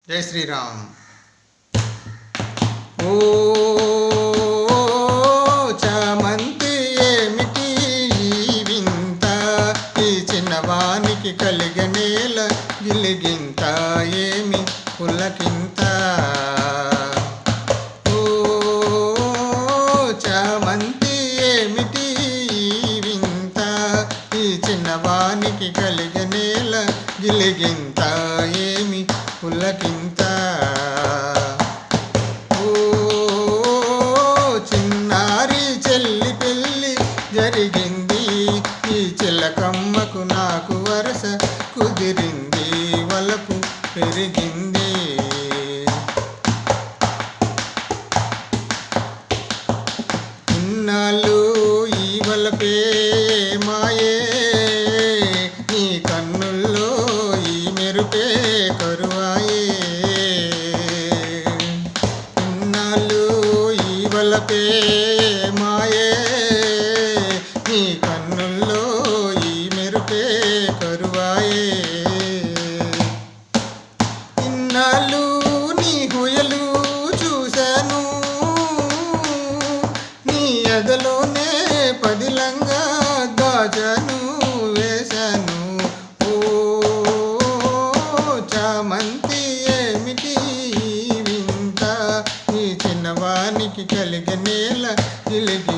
జై శ్రీరామ్. ఓ చామంతి ఏమిటి ఈ వింత, ఈ చిన్నవానికి కలిగనేల గిలిగింత, ఏమి పుల్లకింత. ఓ చామంతి ఏమిటి ఈ వింత, ఈ చిన్నవానికి కలిగనేల గిలిగింత, ఏమి పుల్లకింత. ఓ చిన్నారి చెల్లి పెళ్ళి జరిగింది, ఈ చిలకమ్మకు నాకు వరస కుదిరింది, వలపు పెరిగింది. ఇన్నాళ్ళు ఈ వలపే మాయే, నీ కన్నుల్లో ఈ మెరుపే కరువాయే. ఇన్నాళ్ళు ఈ వలపే మాయే, నీ కన్నుల్లో ఈ మెరుపే కరువాయే. ఇన్నాళ్ళు నీ హుయలు చూశాను, నీ ఎదలోనే పదిలంగా దాచాను వేశాను. ఓ చామంతి ఏమిటి ఈ వింత, ఈ చిన్నవానికి కలిగనేల గిలిగి